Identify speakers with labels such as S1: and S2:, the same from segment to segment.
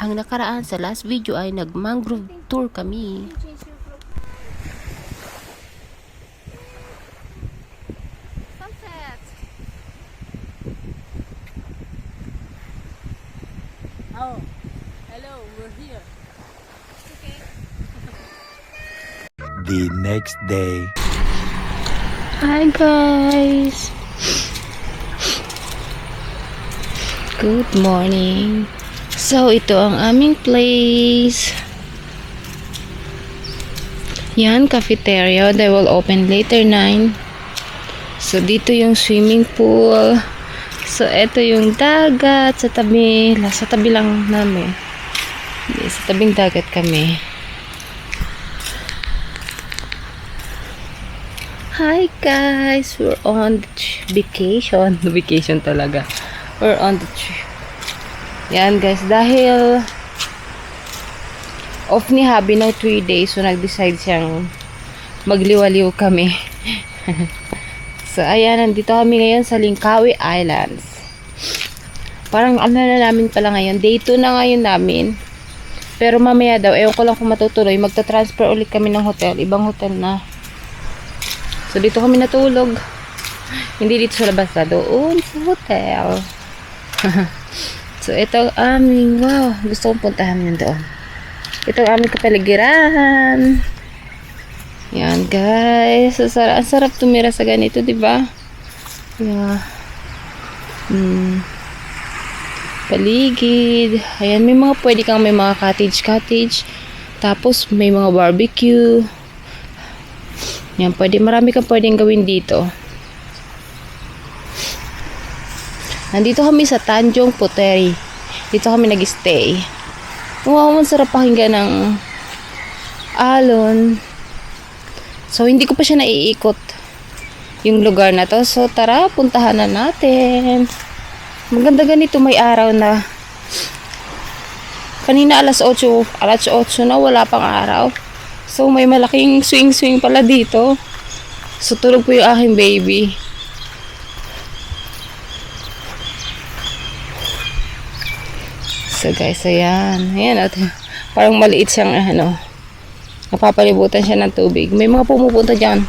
S1: Ang nakaraan sa last video ay nag-mangrove tour kami.
S2: Sunset. Oh, hello, we're here. Okay.
S3: The next day.
S1: Hi guys! Good morning! So, ito ang aming place. Yan, cafeteria. They will open later 9. So, dito yung swimming pool. So, ito yung dagat sa tabi. Sa tabi lang namin. Sa tabing dagat kami. Hi guys! We're on the vacation. Vacation talaga. We're on the Yan guys, dahil off ni Habi ng 3 days, so nag-decide siyang magliwaliw kami. So ayan, nandito kami ngayon sa Langkawi Islands. Parang ano na namin pala ngayon, day 2 na ngayon namin. Pero mamaya daw, ewan ko lang kung matutuloy, magta-transfer ulit kami ng hotel, ibang hotel na. So dito kami natulog. Hindi dito sa labas na, doon sa hotel. So, ito ang aming, wow, gusto kong puntahan yun doon. Ito ang aming kapaligiran. Yan, guys. So, ang sarap tumira sa ganito, diba? Yeah. Paligid. Ayan, may mga pwede kang may mga cottage. Tapos, may mga barbecue. Yan, marami kang pwedeng gawin dito. Nandito kami sa Tanjong Puteri. Dito kami nag-stay. Wow, ang sarap pakinggan ng alon. So, hindi ko pa siya naiikot yung lugar na to. So, tara, puntahan na natin. Maganda ganito, may araw na. Kanina alas 8 na, wala pang araw. So, may malaking swing pala dito. So, tulog po yung aking baby. So guys, ayan. Ayan, parang maliit siyang, napapalibutan siya ng tubig. May mga pumupunta dyan.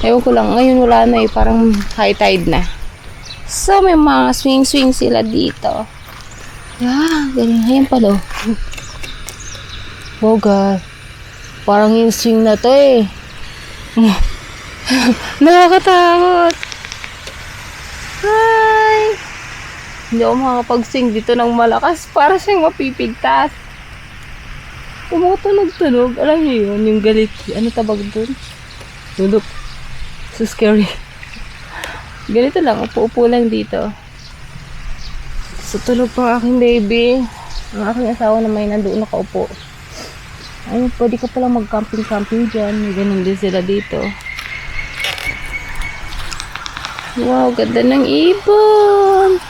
S1: Ewan ko lang, ngayon wala na parang high tide na. So, may mga swing sila dito. Yeah, ganyan. Ayan pala. Oh God. Parang yung swing na to Nakakatakot. Hi! Hindi ako makakapag-sing dito ng malakas para siyang mapipigtas. Tumutunog. Alam niyo yun, yung galit. Ano tabag dun? Tulog. So scary. Ganito lang, upo lang dito. So tulog pa aking baby. Ang aking asawa na may nandoon nakaupo. Ayun, pwede ka palang mag-camping dyan. May ganun din sila dito. Wow, ganda ng ibon.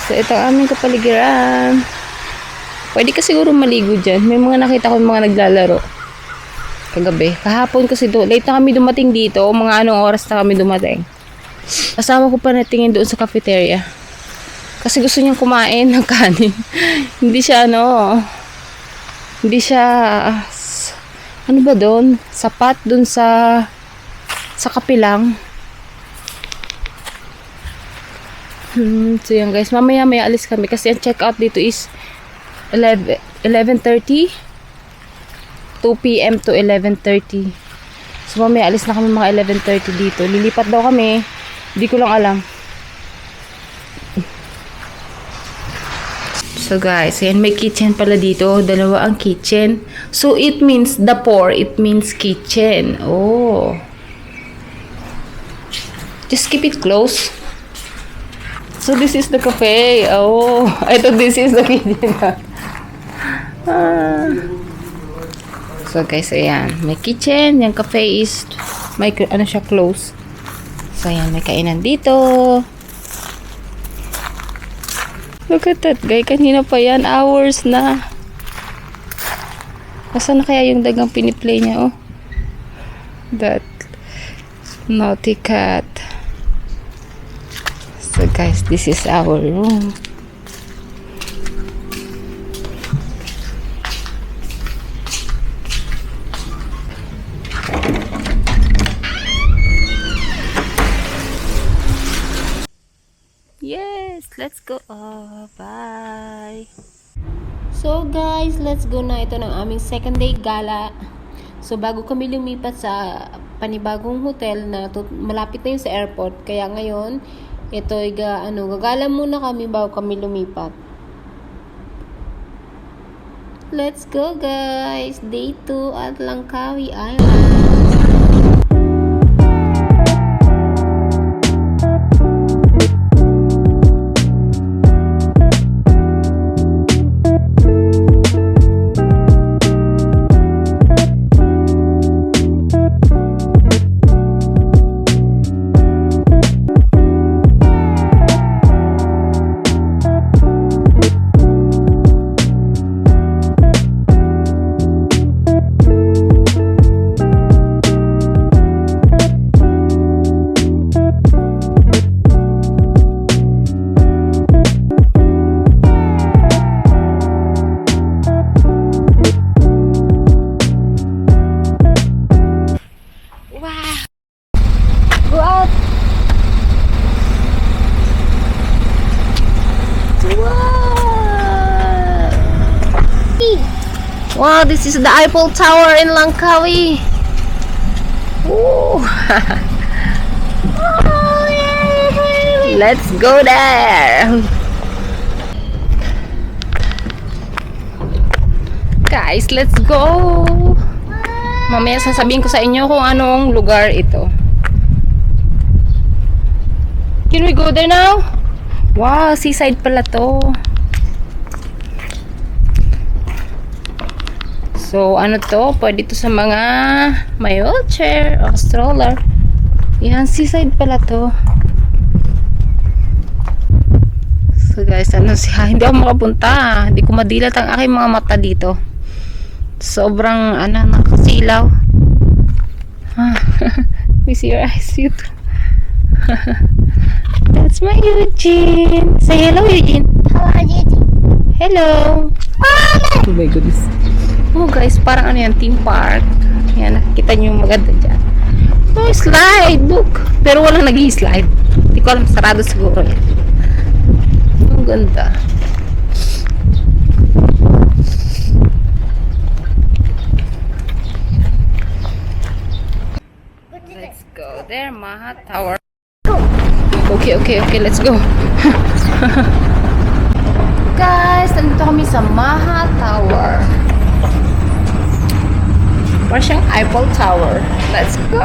S1: So, ito ang aming kapaligiran. Pwede ka siguro maligo dyan. May mga nakita ko mga naglalaro. Kagabi. Kahapon kasi late na kami dumating dito. Mga anong oras na kami dumating. Kasama ko pa natingin doon sa cafeteria. Kasi gusto niyang kumain ng kanin. Hindi siya ano ba doon? Sapat doon sa kapilang. So yan guys, mamaya alis kami kasi ang check out dito is 11:30 2 p.m. to 11:30. So mamaya alis na kami mga 11:30 dito. Lilipat daw kami. Hindi ko lang alam. So guys, yan, may kitchen pala dito. Dalawa ang kitchen. So it means it means kitchen. Oh. Just keep it close. So this is the cafe. Oh, I thought this is the kitchen. So guys, ayan. May kitchen. Yung cafe is may siya close. So ayan, may kainan dito. Look at that guy. Kanina pa yan. Hours na. Nasaan na kaya yung dagang piniplay niya? Oh. That naughty cat. So guys, this is our room. let's go. Oh, bye. So guys, let's go na. Ito ng aming second day gala. So bago kami lumipat sa panibagong hotel na malapit na yun sa airport. Kaya ngayon, ito gagala muna kami bago kami lumipat. Let's go guys! Day 2 at Langkawi Island. Go out! Wow, this is the Eiffel Tower in Langkawi. Ooh. Let's go there. Guys, let's go. Mamaya sasabihin ko sa inyo kung anong lugar ito. Can we go there now? Wow, seaside pala to. So, ano to? Pwede to sa mga may wheelchair o stroller. Yan, seaside pala to. So, guys, hindi ako makapunta. Hindi ko madilat ang aking mga mata dito. Sobrang, nakasilaw. We see your eyes, you too. That's my Eugene. Say hello, Eugene. Hello. Oh my goodness. Oh guys, parang yan, theme park. Yan, nakikita nyo yung maganda dyan. Oh, slide, look. Pero walang nag-i-slide. Hindi ko alam, sarado siguro yan. Ang ganda. Let's go there, Maha Tower. Okay, let's go. Guys, nandito kami sa Maha Tower. Parang siyang Eiffel Tower. Let's go!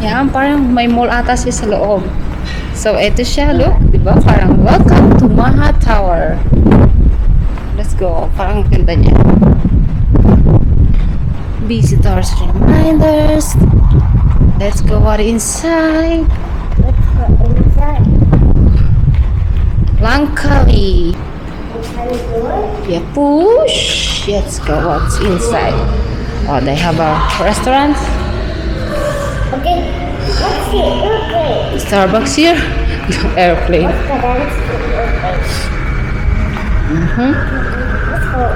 S1: Yan, parang may mall ata siya sa loob. So, eto siya, look. Diba? Parang, welcome to Maha Tower. Let's go. Parang ganda niya. Visitors reminders. Let's go out inside.
S2: Let's go inside.
S1: Langkawi.
S2: Inside the door.
S1: Yeah, push. Let's go what's inside. Oh, they have a restaurant.
S2: Okay. Let's see. Okay.
S1: Starbucks here. Airplane.
S2: Let's go dance to the airplane. Let's go.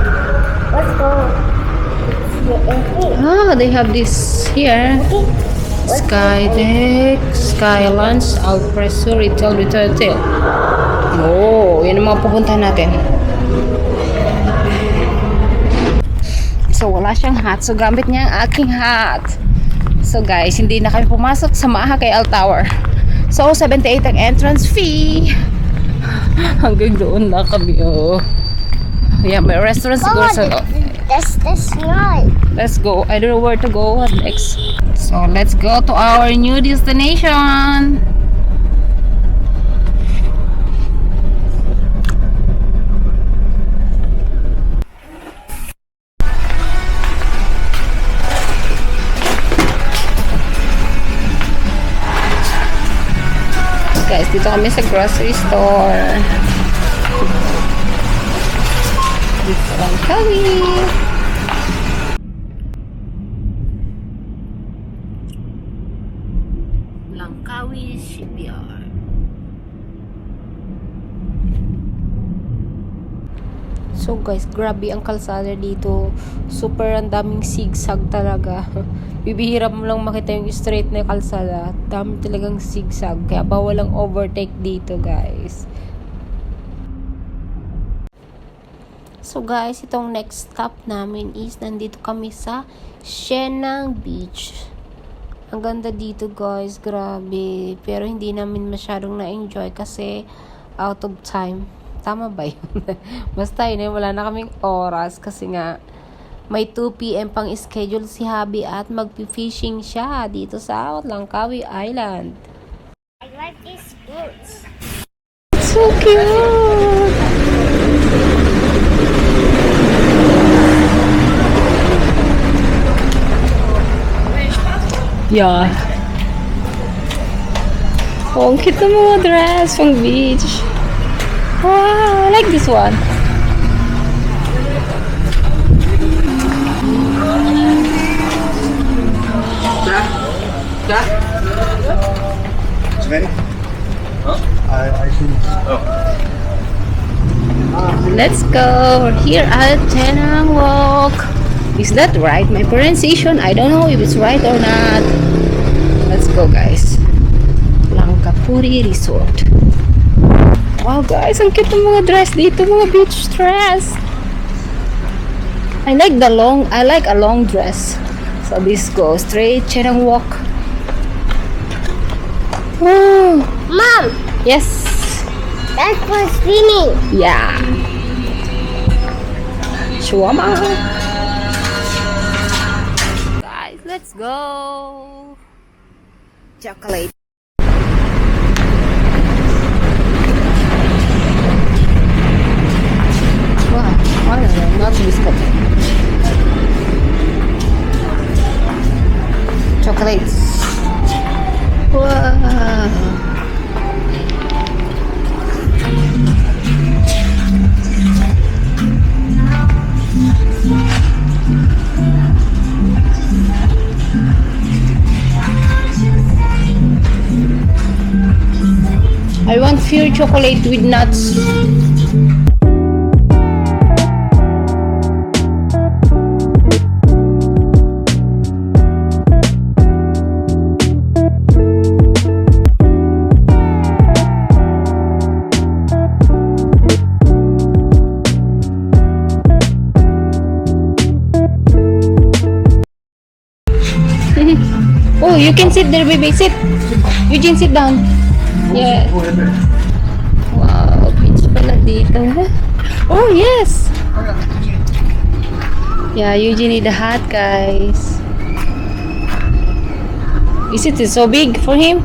S2: Let's go. See the airplane.
S1: Ah, they have this here.
S2: Okay.
S1: Sky deck, sky lunch, Alpresso, retail. Oh, yan ang mga pupuntahan natin. So, wala siyang hat. So, gamit niya ang aking hat. So, guys, hindi na kami pumasok sa Maha kay L Tower. So, 78 ang entrance fee. Hanggang doon na kami, oh. Yeah, may restaurant siguro sa...
S2: That's right.
S1: Let's go. I don't know where to go. What next? So, let's go to our new destination. Guys, dito kami sa grocery store. Dito lang kami. Langkawi Shipyard. So guys, grabe ang kalsada dito. Super ang daming zigzag talaga. Bibihira mo lang makita yung straight na kalsada. Dami talagang zigzag. Kaya bawal ang overtake dito guys. So guys, itong next stop namin is nandito kami sa Shenang Beach. Ang ganda dito guys, grabe. Pero hindi namin masyadong na-enjoy kasi out of time. Tama ba yun? Basta yun, wala na kaming oras kasi nga may 2 p.m. pang schedule si Habi at magpi-fishing siya dito sa Langkawi Island.
S2: I like these boots.
S1: So cute! Yeah. Oh, ang cute ng mga dress pang beach. Wow, I like this one.
S4: It's ready? Huh? I think.
S1: Let's go. We're here at Tenang Walk. Is that right? My pronunciation, I don't know if it's right or not. Let's go, guys. Langkapuri Resort. Wow, guys, ang cute ng mga dress dito, mga beach dress. I like a long dress. So this goes straight Tenang Walk. Wow.
S2: Mom,
S1: Yes.
S2: that's for swimming.
S1: Yeah. Shawarma. Guys, let's go. Chocolate. Wow, I don't know, not biscuit. Chocolates. Wow. I want pure chocolate with nuts. Oh, you can sit there, baby. Sit. Eugene, sit down. Yeah. Wow, beach pala dito. Oh, yes. Yeah, Eugene need a hat, guys. Is it so big for him?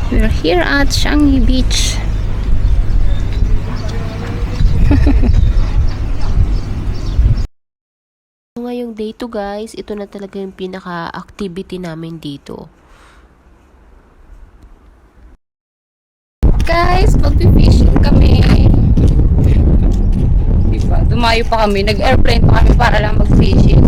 S1: We're here at Changi Beach. Ngayong day to guys, ito na talaga yung pinaka-activity namin dito. Guys, magpi-fishing kami. Diba? Dumayo pa kami, nag-airplane pa kami para lang mag-fishing.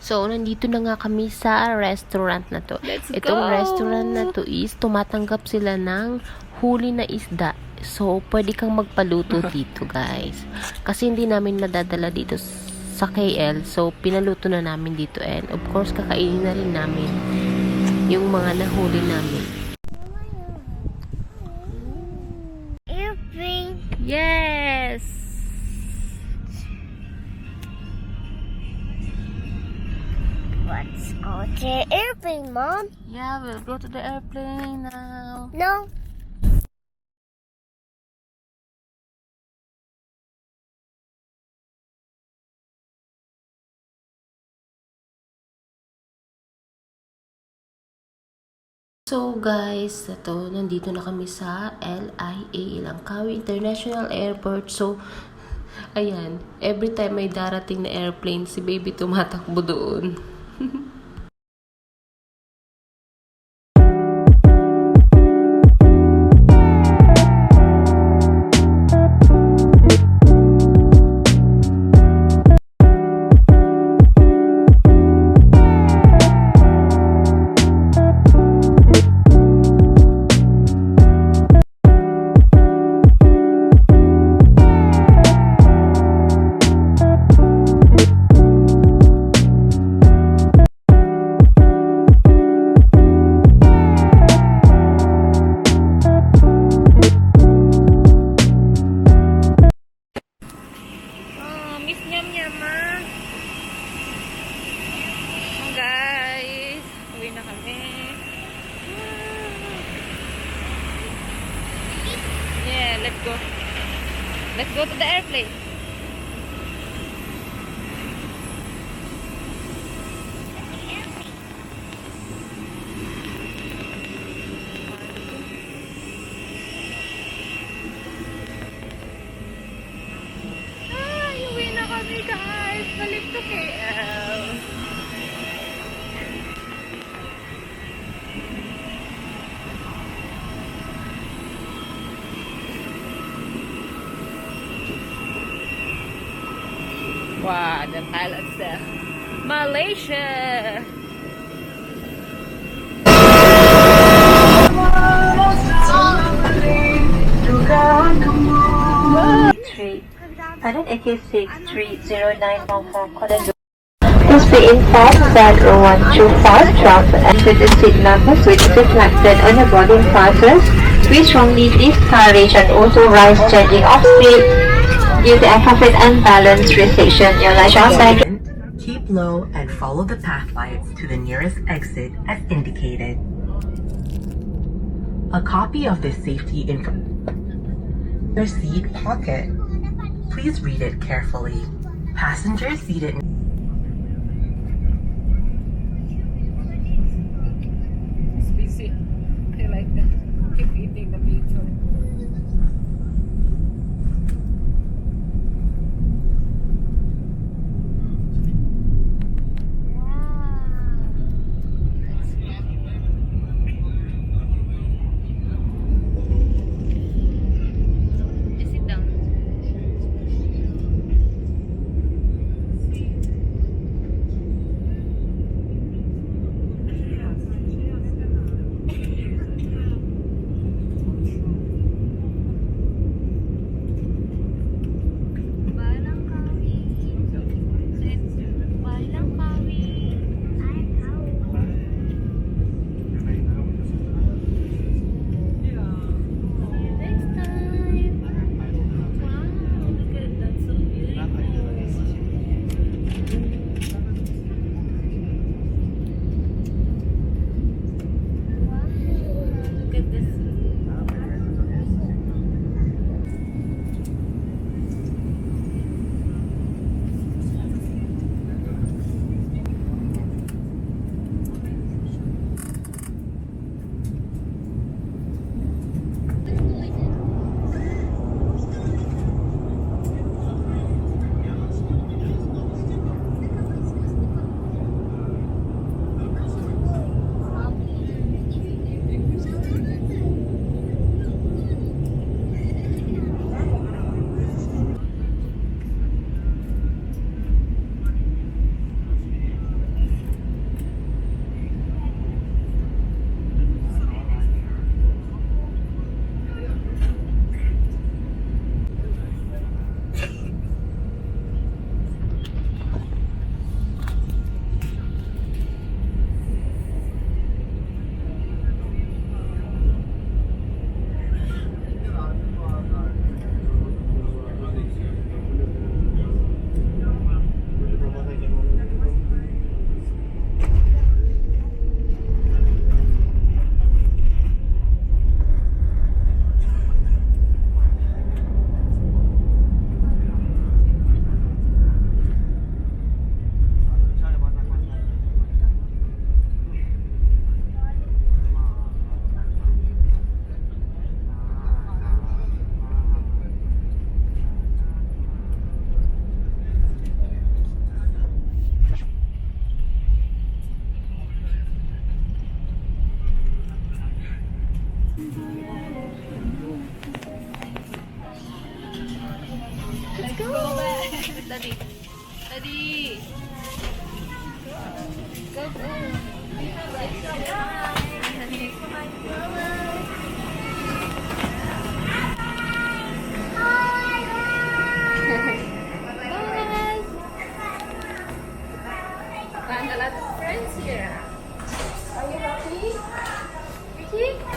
S5: So, nandito na nga kami sa restaurant na to.
S1: Let's
S5: Itong
S1: go!
S5: restaurant na to is tumatanggap sila ng huli na isda. So, pwede kang magpaluto dito, guys. Kasi hindi namin madadala dito sa KL. So, pinaluto na namin dito. And, of course, kakainin na rin namin yung mga nahuli namin.
S2: Airplane.
S1: Yes!
S2: Let's go to the airplane, Mom.
S1: Yeah, we'll go to the airplane now.
S2: No.
S5: So guys, nandito na kami sa LIA, Langkawi International Airport. So, ayan, every time may darating na airplane, si baby tumatakbo doon.
S1: Miss Nyam Nyam, ah. Guys, uwi na kami. Yeah, let's go. Let's go to the airplane. Uwi na kami, guys. Balik to KL. Wow, the pilot's there. Malaysia!
S6: Pilot AK63091 for Kuala Please be informed that 0125 transfer and with the seat numbers which is reflected on your boarding passes. We strongly discourage and authorize changing of seat due to appropriate unbalanced restriction. Your life outside.
S7: Keep low and follow the path lights to the nearest exit as indicated. A copy of this safety info your seat pocket. Please read it carefully. Passengers seated
S1: Busy. I like that. Keep eating the pizza. Just sit down. go! Daddy. Daddy. Go, go. Find a lot of friends here. Are you happy? Ricky?